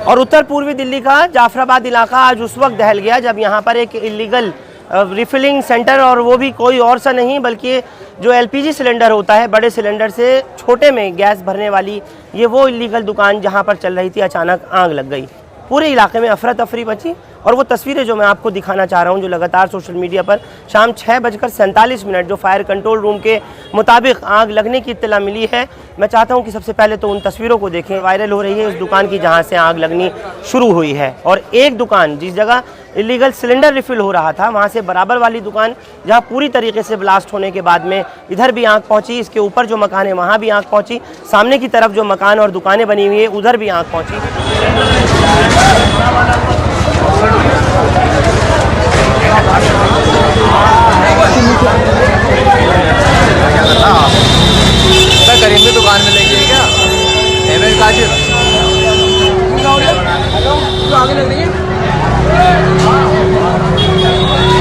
और उत्तर पूर्वी दिल्ली का जाफराबाद इलाका आज उस वक्त दहल गया जब यहाँ पर एक इलीगल रिफिलिंग सेंटर, और वो भी कोई और सा नहीं बल्कि जो एलपीजी सिलेंडर होता है, बड़े सिलेंडर से छोटे में गैस भरने वाली, ये वो इलीगल दुकान जहाँ पर चल रही थी, अचानक आग लग गई। पूरे इलाके में अफरा तफरी मची। और वो तस्वीरें जो मैं आपको दिखाना चाह रहा हूँ, जो लगातार सोशल मीडिया पर शाम 6:47 जो फायर कंट्रोल रूम के मुताबिक आग लगने की इत्तला मिली है, मैं चाहता हूँ कि सबसे पहले तो उन तस्वीरों को देखें। वायरल हो रही है उस दुकान की जहाँ से आग लगनी शुरू हुई है, और एक दुकान जिस जगह इलीगल सिलेंडर रिफिल हो रहा था, वहाँ से बराबर वाली दुकान जहाँ पूरी तरीके से ब्लास्ट होने के बाद में इधर भी आग पहुँची, इसके ऊपर जो मकान है वहाँ भी आग पहुँची, सामने की तरफ जो मकान और दुकानें बनी हुई है उधर भी आग पहुँची। करीम की दुकान में लेके क्या काशिफ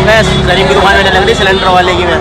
मैं करीम की दुकान में लग रही सिलेंडर वाले की मैं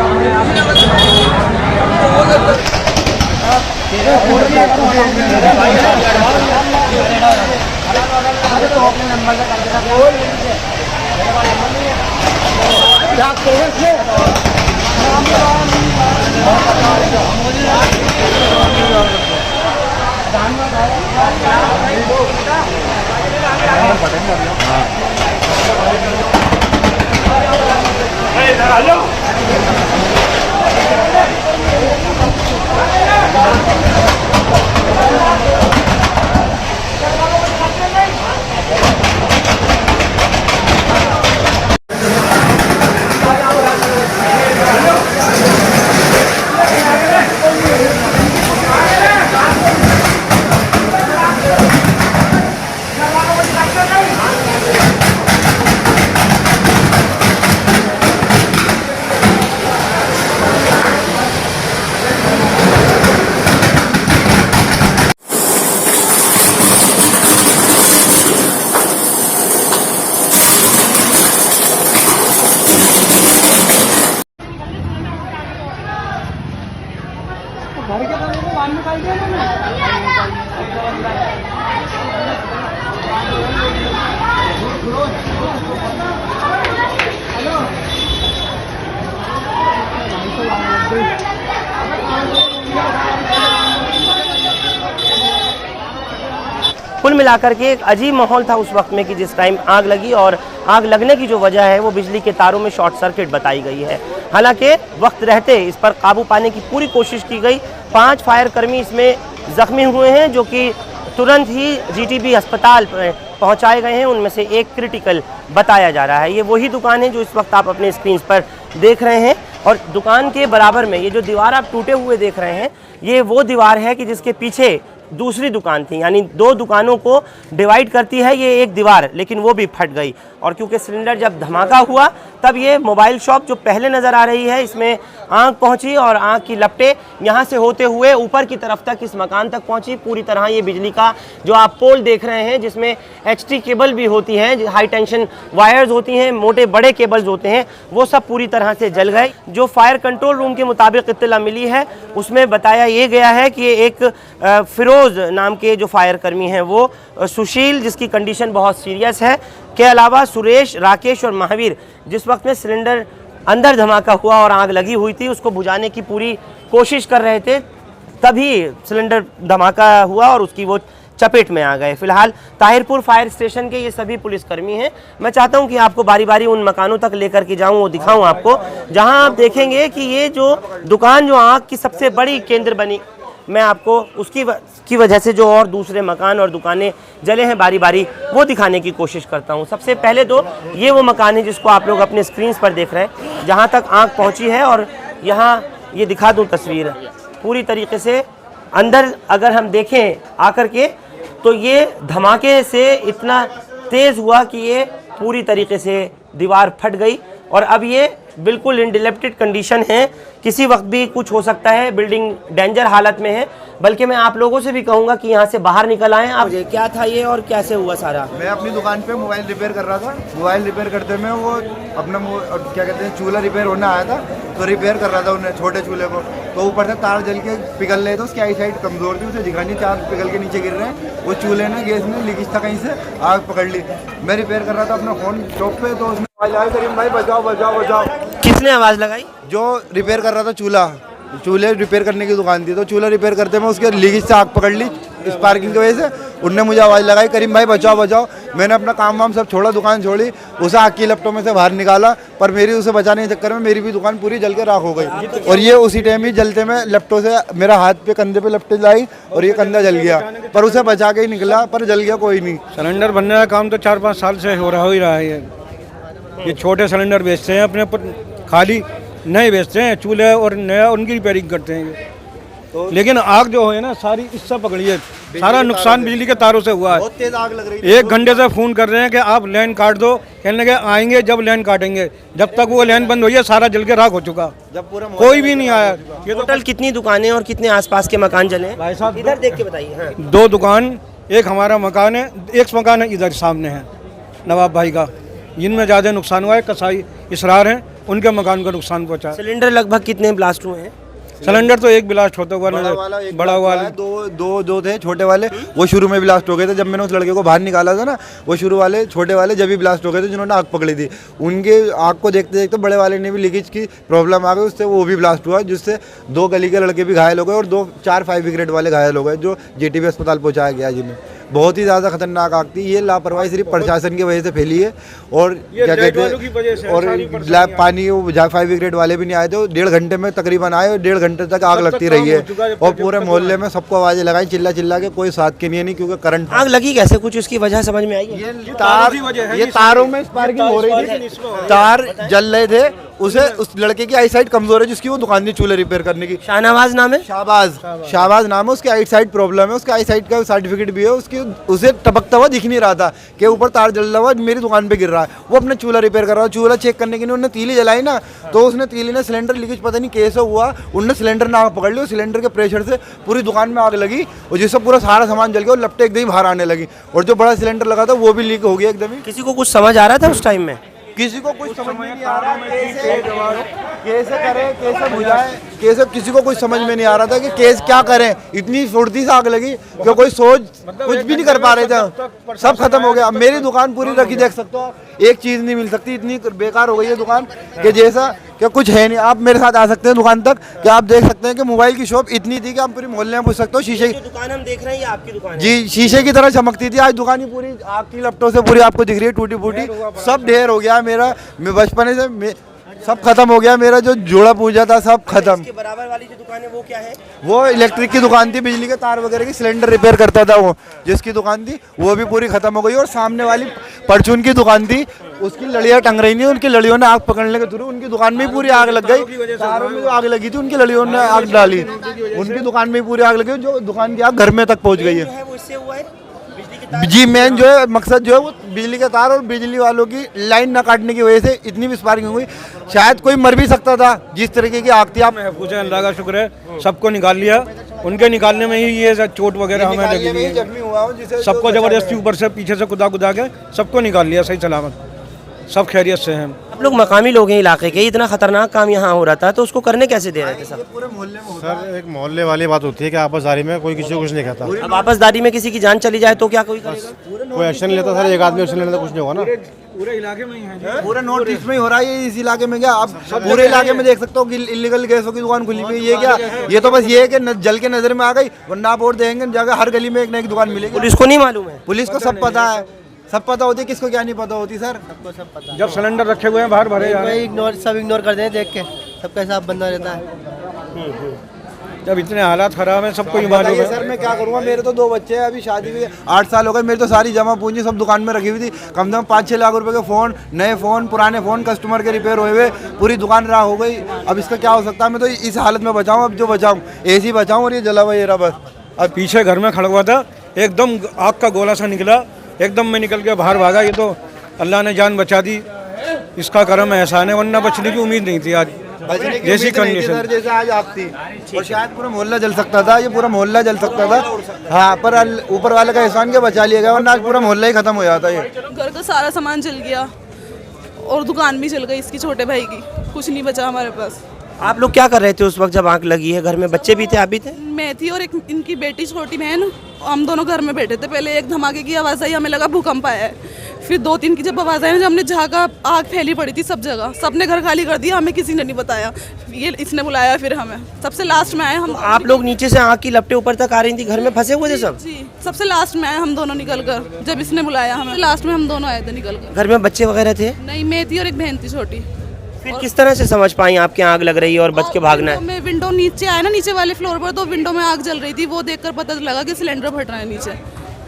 कुल मिलाकर के एक अजीब माहौल था उस वक्त में कि जिस टाइम आग लगी, और आग लगने की जो वजह है वो बिजली के तारों में शॉर्ट सर्किट बताई गई है। हालांकि वक्त रहते इस पर काबू पाने की पूरी कोशिश की गई। 5 फायर कर्मी इसमें जख्मी हुए हैं जो कि तुरंत ही जीटीबी अस्पताल पहुंचाए गए हैं, उनमें से एक क्रिटिकल बताया जा रहा है। ये वही दुकान है जो इस वक्त आप अपने स्क्रीन पर देख रहे हैं, और दुकान के बराबर में ये जो दीवार आप टूटे हुए देख रहे हैं, ये वो दीवार है कि जिसके पीछे दूसरी दुकान थी, यानी 2 दुकानों को डिवाइड करती है ये एक दीवार, लेकिन वो भी फट गई। और क्योंकि सिलेंडर जब धमाका हुआ तब ये मोबाइल शॉप जो पहले नज़र आ रही है इसमें आग पहुंची, और आग की लपटें यहाँ से होते हुए ऊपर की तरफ तक इस मकान तक पहुंची। पूरी तरह ये बिजली का जो आप पोल देख रहे हैं जिसमें HT केबल भी होती है, हाई टेंशन वायर्स होती हैं, मोटे बड़े केबल्स होते हैं, वो सब पूरी तरह से जल गए। जो फायर कंट्रोल रूम के मुताबिक इत्तला मिली है उसमें बताया ये गया है कि एक फिरोज़ नाम के जो फायर कर्मी हैं वो सुशील, जिसकी कंडीशन बहुत सीरियस है, के अलावा सुरेश, राकेश और महावीर जिस वक्त में सिलेंडर अंदर धमाका हुआ और आग लगी हुई थी उसको बुझाने की पूरी कोशिश कर रहे थे, तभी सिलेंडर धमाका हुआ और उसकी वो चपेट में आ गए। फिलहाल ताहिरपुर फायर स्टेशन के ये सभी पुलिसकर्मी हैं। मैं चाहता हूं कि आपको बारी बारी उन मकानों तक लेकर के जाऊं, वो दिखाऊं आपको, जहां आप देखेंगे कि ये जो दुकान जो आग की सबसे बड़ी केंद्र बनी मैं आपको उसकी की वजह से जो और दूसरे मकान और दुकानें जले हैं बारी बारी, वो दिखाने की कोशिश करता हूँ। सबसे पहले तो ये वो मकान है जिसको आप लोग अपने स्क्रीन पर देख रहे हैं, जहाँ तक आँख पहुँची है। और यहाँ ये दिखा दूँ तस्वीर पूरी तरीके से अंदर अगर हम देखें आकर के, तो ये धमाके से इतना तेज़ हुआ कि ये पूरी तरीके से दीवार फट गई और अब ये बिल्कुल इंडिलेप्टेड कंडीशन है, किसी वक्त भी कुछ हो सकता है, बिल्डिंग डेंजर हालत में है। बल्कि मैं आप लोगों से भी कहूँगा कि यहाँ से बाहर निकल आएँ आप। क्या था ये और कैसे हुआ सारा? मैं अपनी दुकान पे मोबाइल रिपेयर कर रहा था। मोबाइल रिपेयर करते में वो अपना क्या कहते हैं चूल्हा रिपेयर होने आया था, तो रिपेयर कर रहा था उन्हें छोटे चूल्हे को, तो ऊपर से तार जल के पिघल रहे थे, उसकी आई साइड कमज़ोर थी, उसे दिखानी तार पिघल के नीचे गिर रहे हैं। वो चूल्हे ने गैस ने लीकेज था कहीं से, आग पकड़ ली। मैं रिपेयर कर रहा था अपना फ़ोन शॉप पे, तो उसमें आवाज़ आई करीम भाई बचाओ बचाओ बचाओ। किसने आवाज़ लगाई? जो रिपेयर कर रहा था चूल्हे रिपेयर करने की दुकान थी, तो चूल्हा रिपेयर करते में उसके लीकेज से आग पकड़ ली स्पार्किंग की वजह से। उनने मुझे आवाज़ लगाई करीम भाई बचाओ बचाओ। मैंने अपना काम वाम सब छोड़ा, दुकान छोड़ी, उसे आग की लपटों में से बाहर निकाला, पर मेरी उसे बचाने के चक्कर में मेरी भी दुकान पूरी जल के राख हो गई। और ये उसी टाइम ही जलते में लपटों से मेरा हाथ पे कंधे पे लपटें लाई और ये कंधा जल गया, पर उसे बचा के ही निकला, पर जल गया कोई नहीं। सिलेंडर बनने का काम तो 4-5 साल से हो ही रहा है। ये छोटे सिलेंडर बेचते हैं अपने खाली नहीं बेचते हैं, चूल्हे और नया उनकी रिपेयरिंग करते हैं ये। तो लेकिन आग जो है ना सारी इससे पकड़ी है, सारा नुकसान बिजली के तारों से हुआ है। बहुत तेज आग लग रही थी। 1 घंटे से फ़ोन कर रहे हैं कि आप लाइन काट दो, कहने लगे आएंगे जब लाइन काटेंगे। जब तक वो लाइन बंद हुई है सारा जल के राख हो चुका, जब पूरा कोई भी नहीं आया। ये टोटल कितनी दुकानें और कितने आसपास के मकान जले हैं? भाई साहब इधर देख के बताइए। हाँ। 2 दुकान, एक हमारा मकान है, एक मकान है इधर सामने है नवाब भाई का, जिनमें ज़्यादा नुकसान हुआ है। कसाई इसरार हैं, उनके मकान को नुकसान पहुंचा। सिलेंडर लगभग कितने ब्लास्ट हुए हैं? सिलेंडर तो एक ब्लास्ट होता हुआ बड़ा वाला दो थे छोटे वाले, वो शुरू में ब्लास्ट हो गए थे। जब मैंने उस लड़के को बाहर निकाला था ना, वो शुरू वाले छोटे वाले जब भी ब्लास्ट हो गए थे, जिन्होंने आग पकड़ी थी। उनके आग को देखते देखते बड़े वाले ने भी लीकेज की प्रॉब्लम आ गई, उससे वो भी ब्लास्ट हुआ, जिससे 2 गली के लड़के भी घायल हो गए और 2-4 फायर ब्रिगेड वाले घायल हो गए, जो JTB अस्पताल पहुँचाया गया, जिन्हें बहुत ही ज़्यादा खतरनाक आग थी। ये लापरवाही सिर्फ प्रशासन की वजह से फैली है और क्या कहते हैं, और लैब पानी फायर ब्रिगेड वाले भी नहीं आए थे। 1.5 घंटे में तकरीबन आए और 1.5 घंटे तक आग लगती रही है और पूरे मोहल्ले में सबको आवाज़ें लगाई चिल्ला चिल्ला के, कोई साथ के नहीं, क्योंकि करंट। आग लगी कैसे, कुछ उसकी वजह समझ में आई है? ये तारों में स्पार्किंग हो रही थी, तार जल रहे थे। उस लड़के की आई साइड कमजोर है, जिसकी वो दुकान थी चूल्हे रिपेयर करने की। शाहनवाज नाम है? शाहबाज नाम है। उसकी आई साइड प्रॉब्लम है, उसके आई साइड का सर्टिफिकेट भी है उसकी। उसे टपकता हुआ दिख नहीं रहा था कि ऊपर तार जल रहा हुआ मेरी दुकान पे गिर रहा है। वो अपना चूल्हा रिपेयर कर रहा है, चूल्हा चेक करने के लिए उन्होंने तीली जलाई ना, तो उसने तीली ने सिलेंडर लीकेज पता नहीं कैसे हुआ, उनने सिलेंडर ना पकड़ लिया, सिलेंडर के प्रेशर से पूरी दुकान में आग लगी और जिससे पूरा सारा सामान जल गया और लपटे एकदम ही बाहर आने लगी। और जो बड़ा सिलेंडर लगा था वो भी लीक हो गया एकदम ही। किसी को कुछ समझ आ रहा था उस टाइम में? किसी को कुछ समझ में नहीं आ रहा कैसे करें, कैसे बुझाएं, कैसे, किसी को कुछ समझ में नहीं आ रहा था कि केस क्या करें। इतनी फुर्ती से आग लगी कि कोई सोच कुछ भी नहीं कर पा रहे थे, सब खत्म हो गया। अब मेरी दुकान पूरी रखी, देख सकते हो, एक चीज़ नहीं मिल सकती, इतनी बेकार हो गई है दुकान कि जैसा कि कुछ है नहीं। आप मेरे साथ आ सकते हैं दुकान तक, कि आप देख सकते हैं कि मोबाइल की शॉप इतनी थी कि आप पूरी मोहल्ले में पूछ सकते हो। शीशे की दुकान हम देख रहे हैं, ये आपकी दुकान है? जी, शीशे की तरह चमकती थी, आज दुकान ही पूरी आग की लपटों से पूरी आपको दिख रही है, टूटी फूटी, सब ढेर हो गया। मेरा बचपन से सब खत्म हो गया, मेरा जो जोड़ा पूजा था सब खत्म। इसके बराबर वाली जो दुकान है वो क्या है? वो इलेक्ट्रिक की दुकान थी, बिजली के तार वगैरह की, सिलेंडर रिपेयर करता था वो, जिसकी दुकान थी वो भी पूरी खत्म हो गई। और सामने वाली परचून की दुकान थी, उसकी लड़ियाँ टंग रही थी, उनकी लड़ियों ने आग पकड़ने के थ्रू उनकी दुकान में पूरी आग लग गई। तारों में जो आग लगी थी उनकी लड़ियों ने आग डाली, उनकी दुकान में पूरी आग लगी, जो दुकान की आग घर में तक पहुँच गई है। जी, मेन जो है मकसद जो है वो बिजली के तार और बिजली वालों की लाइन न काटने की वजह से इतनी भी स्पार्किंग हुई। शायद कोई मर भी सकता था, जिस तरीके की आग थी। आप पूछे, अल्लाह का शुक्र है सबको निकाल लिया, उनके निकालने में ही ये चोट वगैरह हमें लगी हुई है। सबको जबरदस्ती ऊपर से पीछे से कुदा के सबको निकाल लिया सही सलामत, सब खैरियत से हैं। आप लोग मकामी लोग हैं इलाके के, इतना खतरनाक काम यहाँ हो रहा था तो उसको करने कैसे दे रहे थे सब? पूरे मोहल्ले में सर एक मोहल्ले वाली बात होती है कि आपसदारी में कोई किसी को कुछ नहीं कहता। अब आपसदारी में किसी की जान चली जाए तो क्या कोई करेगा? कोई एक्शन लेता सर, एक आदमी एक्शन लेने तो कुछ नहीं होगा ना। पूरे इलाके में ही है, पूरे नॉर्थ ईस्ट में ही हो रहा है, इस इलाके में क्या आप पूरे इलाके में देख सकते हो कि इलीगल गैसों की दुकान खुली हुई है। ये क्या, ये तो बस ये है कि जल के नजर में आ गई, वरना आप और देखेंगे जगह हर गली में एक ना एक दुकान मिलेगी। पुलिस को नहीं मालूम है? पुलिस को सब पता है, सब पता होती है, किसको क्या नहीं पता होती सर? सबको सब पता है। जब सिलेंडर रखे हुए हैं बाहर भरे जा रहे हैं, सब इग्नोर करते हैं, देख के सबका हिसाब बंदा रहता है। जब इतने हालात ख़राब हैं सबको ही मालूम बताइए है। सर मैं क्या करूँगा, मेरे तो 2 बच्चे हैं, अभी शादी हुई है 8 साल हो गए, मेरी तो सारी जमा पूंजी सब दुकान में रखी हुई थी, कम से कम 5-6 लाख रुपए के फ़ोन, नए फ़ोन, पुराने फ़ोन, कस्टमर के रिपेयर हुए हुए, पूरी दुकान राह हो गई। अब इसका क्या हो सकता है, मैं तो इस हालत में बचाऊँ, अब जो बचाऊँ AC बचाऊँ और ये जला हुआ ये रहा बस। अब पीछे घर में खड़ा हुआ था, एकदम आग का गोला सा निकला, एकदम मैं निकल के बाहर भागा। ये तो अल्लाह ने जान बचा दी, इसका करम एहसान है, वरना बचने की उम्मीद नहीं थी आज बचने की जैसी उम्मीद नहीं थी कंडीशन। सर, जैसे आज आग थी, और शायद पूरा मोहल्ला जल सकता था, ये पूरा मोहल्ला जल सकता था। हाँ, पर ऊपर वाले का एहसान के बचा लिया गया, वरना आज पूरा मोहल्ला ही खत्म हो जाता ये। घर का सारा सामान जल गया और दुकान भी जल गई इसकी, छोटे भाई की, कुछ नहीं बचा हमारे पास। आप लोग क्या कर रहे थे उस वक्त जब आग लगी है? घर में बच्चे भी थे, आप भी थे? मैं थी और एक इनकी बेटी छोटी बहन, हम दोनों घर में बैठे थे। पहले एक धमाके की आवाज़ आई, हमें लगा भूकंप आया है। फिर 2-3 की जब आवाज़ आई ना, जब हमने झाँका, आग फैली पड़ी थी सब जगह, सबने घर खाली कर दिया, हमें किसी ने नहीं बताया। ये इसने बुलाया, फिर हमें सबसे लास्ट में आए हम। आप लोग नीचे से आग की लपटें ऊपर तक आ रही थी, घर में फंसे हुए थे सब? जी, सबसे लास्ट में आए हम दोनों निकल कर, जब इसने बुलाया हमें, लास्ट में हम दोनों आए थे निकल कर। घर में बच्चे वगैरह थे? नहीं, मैं थी और एक बहन थी छोटी। फिर किस तरह से समझ पाई आपके आग लग रही है और बच के भागना है? मैं विंडो नीचे आया ना, नीचे वाले फ्लोर पर, तो विंडो में आग जल रही थी, वो देखकर पता लगा कि सिलेंडर फट रहा है नीचे।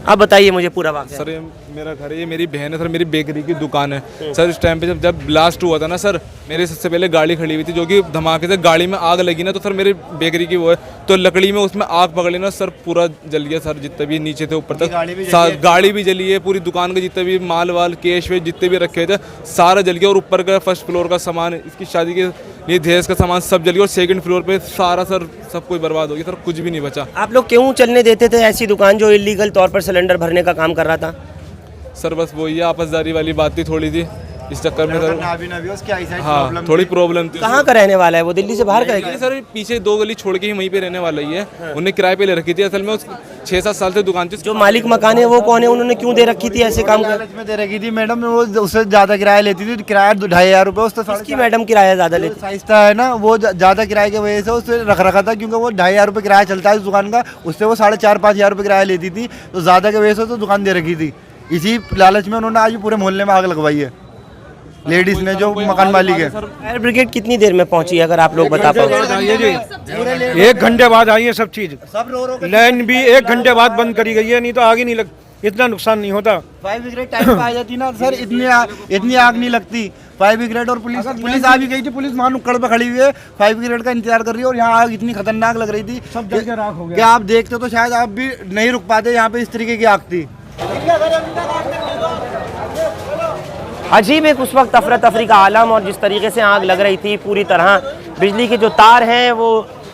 आप बताइए मुझे पूरा वाक़या। सर ये मेरा घर है, ये मेरी बहन है सर, मेरी बेकरी की दुकान है सर। इस टाइम पे जब ब्लास्ट हुआ था ना सर, मेरे सबसे पहले गाड़ी खड़ी हुई थी, जो कि धमाके से गाड़ी में आग लगी ना, तो सर मेरी बेकरी की वो है, तो लकड़ी में उसमें आग पकड़ी ना सर, पूरा जल गया सर, जितने भी नीचे थे ऊपर तक गाड़ी भी जली है, पूरी दुकान के जितने भी माल वाल कैश वेश जितने भी रखे थे सारा जल गया, और ऊपर का फर्स्ट फ्लोर का सामान, इसकी शादी के लिए दहेज का सामान सब जल गया, और सेकंड फ्लोर पे सारा सर सब कुछ बर्बाद हो गया सर, कुछ भी नहीं बचा। आप लोग क्यों चलने देते थे ऐसी दुकान जो इलीगल तौर पर सिलेंडर भरने का काम कर रहा था? सर बस वही है, आपसदारी वाली बात थी थोड़ी सी, इस चक्कर में सर उसकी eyesight हाँ problem थोड़ी थी। प्रॉब्लम थी। कहाँ का रहने वाला है वो? दिल्ली से बाहर का है क्या? नहीं सर, पीछे 2 गली छोड़ के ही वहीं पे रहने वाला ही है। उन्हें किराए पे ले रखी थी, असल में उस 6-7 साल से दुकान थी। जो मालिक मकान है वो कौन है? उन्होंने क्यों दे रखी थी ऐसे काम कर? लालच में दे रखी थी मैडम, वो उससे ज़्यादा किराया लेती थी, किराया 2,500 रुपये, उससे इसकी मैडम किराया ज़्यादा लेती? साइस्ता है ना, वो ज़्यादा किराए की वजह से उससे रख रखा था, क्योंकि वो 2,500 रुपये किराया चलता है उस दुकान का, उससे वो 4,500-5,000 रुपये किराया लेती थी, तो ज़्यादा की वजह से तो दुकान दे रखी थी। इसी लालच में उन्होंने आज पूरे मोहल्ले में आग लगवाई है, लेडीज ने, जो मकान मालिक है। फायर ब्रिगेड कितनी देर में पहुंची है, अगर आप लोग बता पाओ? 1 घंटे बाद आई है सब चीज़, लाइन भी 1 घंटे बाद बंद करी गई है, नहीं तो आग ही नहीं लग, इतना नुकसान नहीं होता। फायर ब्रिगेड टाइम पे आ जाती ना सर, इतनी आग नहीं लगती। फायर ब्रिगेड और पुलिस आ भी गई थी, पुलिस वहाँ नुक्कड़ पे खड़ी हुई है, फायर ब्रिगेड का इंतजार कर रही है, और यहाँ आग इतनी खतरनाक लग रही थी, सब जल के राख हो गया। क्या आप देखते तो शायद आप भी नहीं रुक पाते, यहाँ पे इस तरीके की आग थी। अजीब एक उस वक्त अफरा तफरी का आलम, और जिस तरीके से आग लग रही थी पूरी तरह, बिजली के जो तार हैं वो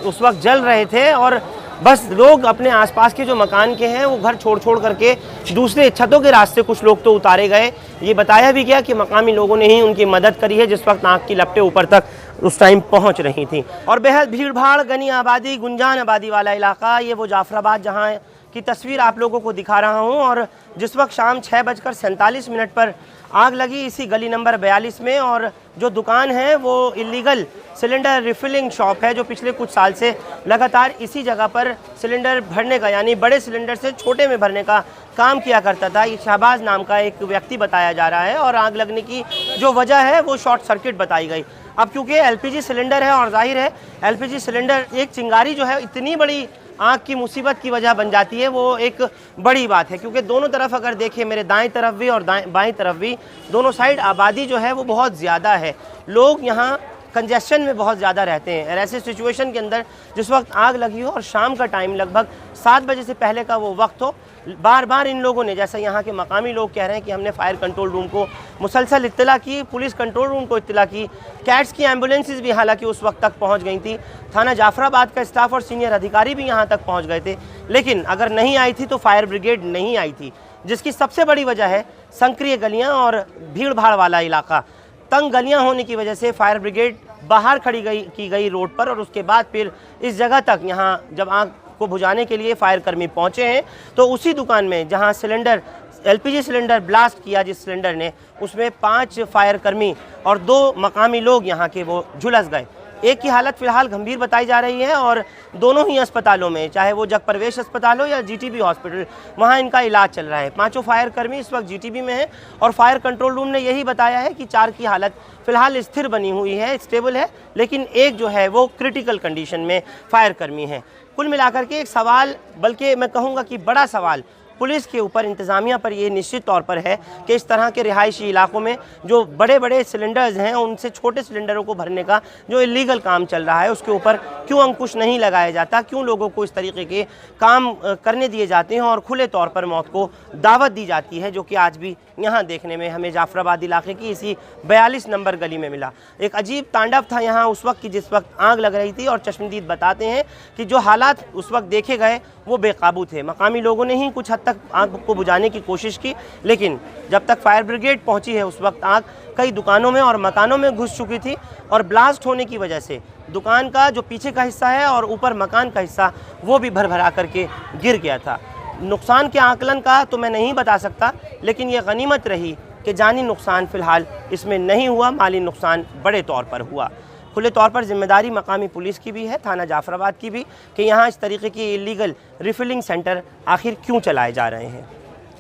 उस वक्त जल रहे थे, और बस लोग अपने आसपास के जो मकान के हैं वो घर छोड़ छोड़ करके दूसरे छतों के रास्ते कुछ लोग तो उतारे गए। ये बताया भी गया कि मकामी लोगों ने ही उनकी मदद करी है जिस वक्त आग की लपटें ऊपर तक उस टाइम पहुंच रही थी। और बेहद भीड़ भाड़, घनी आबादी, गुंजान आबादी वाला इलाका, ये वो जाफराबाद जहाँ की तस्वीर आप लोगों को दिखा रहा हूँ। और जिस वक्त शाम 6:47 पर आग लगी इसी गली नंबर 42 में, और जो दुकान है वो इलीगल सिलेंडर रिफिलिंग शॉप है, जो पिछले कुछ साल से लगातार इसी जगह पर सिलेंडर भरने का, यानी बड़े सिलेंडर से छोटे में भरने का काम किया करता था। ये शहबाज नाम का एक व्यक्ति बताया जा रहा है, और आग लगने की जो वजह है वो शॉर्ट सर्किट बताई गई। अब क्योंकि एलपीजी सिलेंडर है, और जाहिर है एलपीजी सिलेंडर एक चिंगारी जो है इतनी बड़ी आग की मुसीबत की वजह बन जाती है, वो एक बड़ी बात है। क्योंकि दोनों तरफ अगर देखें, मेरे दाएं तरफ भी और बाएं तरफ भी, दोनों साइड आबादी जो है वो बहुत ज़्यादा है, लोग यहाँ कंजेशन में बहुत ज़्यादा रहते हैं। और ऐसे सिचुएशन के अंदर जिस वक्त आग लगी हो और शाम का टाइम लगभग 7 बजे से पहले का वो वक्त हो, बार बार इन लोगों ने, जैसा यहाँ के मकामी लोग कह रहे हैं कि हमने फायर कंट्रोल रूम को मुसलसल इत्तला की, पुलिस कंट्रोल रूम को इत्तला की, कैट्स की एम्बुलेंसेस भी हालांकि उस वक्त तक पहुँच गई थी, थाना जाफराबाद का स्टाफ और सीनियर अधिकारी भी यहाँ तक पहुँच गए थे, लेकिन अगर नहीं आई थी तो फायर ब्रिगेड नहीं आई थी, जिसकी सबसे बड़ी वजह है संक्रिय गलियाँ और भीड़ भाड़ वाला इलाका। तंग गलियाँ होने की वजह से फायर ब्रिगेड बाहर खड़ी की गई रोड पर, और उसके बाद फिर इस जगह तक यहाँ जब आग को बुझाने के लिए फायर कर्मी पहुँचे हैं, तो उसी दुकान में जहाँ सिलेंडर एलपीजी सिलेंडर ब्लास्ट किया जिस सिलेंडर ने, उसमें 5 फायर कर्मी और 2 मकामी लोग यहाँ के वो झुलस गए। एक की हालत फ़िलहाल गंभीर बताई जा रही है और दोनों ही अस्पतालों में, चाहे वो जगप्रवेश अस्पताल हो या जीटीबी हॉस्पिटल, वहाँ इनका इलाज चल रहा है। पांचों फायर कर्मी इस वक्त जीटीबी में हैं और फायर कंट्रोल रूम ने यही बताया है कि 4 की हालत फ़िलहाल स्थिर बनी हुई है, स्टेबल है, लेकिन एक जो है वो क्रिटिकल कंडीशन में फायर कर्मी है। कुल मिलाकर के एक सवाल, बल्कि मैं कहूँगा कि बड़ा सवाल पुलिस के ऊपर, इंतज़ामिया पर ये निश्चित तौर पर है कि इस तरह के रिहायशी इलाकों में जो बड़े बड़े सिलेंडर्स हैं उनसे छोटे सिलेंडरों को भरने का जो इलीगल काम चल रहा है उसके ऊपर क्यों अंकुश नहीं लगाया जाता, क्यों लोगों को इस तरीके के काम करने दिए जाते हैं और खुले तौर पर मौत को दावत दी जाती है, जो कि आज भी यहाँ देखने में हमें जाफराबाद इलाके की इसी 42 नंबर गली में मिला। एक अजीब तांडव था यहाँ उस वक्त की जिस वक्त आग लग रही थी और चश्मदीद बताते हैं कि जो हालात उस वक्त देखे गए वो बेकाबू थे। मकामी लोगों ने ही कुछ हद तक आग को बुझाने की कोशिश की, लेकिन जब तक फायर ब्रिगेड पहुंची है उस वक्त आग कई दुकानों में और मकानों में घुस चुकी थी और ब्लास्ट होने की वजह से दुकान का जो पीछे का हिस्सा है और ऊपर मकान का हिस्सा वो भी भर करके गिर गया था। नुकसान के आकलन का तो मैं नहीं बता सकता, लेकिन ये गनीमत रही कि जानी नुकसान फ़िलहाल इसमें नहीं हुआ, माली नुकसान बड़े तौर पर हुआ। खुले तौर पर जिम्मेदारी मकामी पुलिस की भी है, थाना जाफराबाद की भी, कि यहाँ इस तरीके की इलीगल रिफिलिंग सेंटर आखिर क्यों चलाए जा रहे हैं।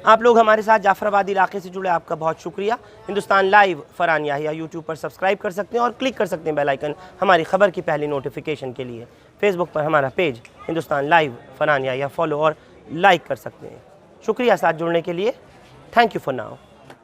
आप लोग हमारे साथ जाफराबाद इलाके से जुड़े, आपका बहुत शुक्रिया। हिंदुस्तान लाइव फरहान याहिया यूट्यूब पर सब्सक्राइब कर सकते हैं और क्लिक कर सकते हैं बेल आइकन हमारी खबर की पहली नोटिफिकेशन के लिए। फेसबुक पर हमारा page Hindustan live Farhan Yahya follow और लाइक कर सकते हैं। शुक्रिया साथ जुड़ने के लिए। Thank you for now.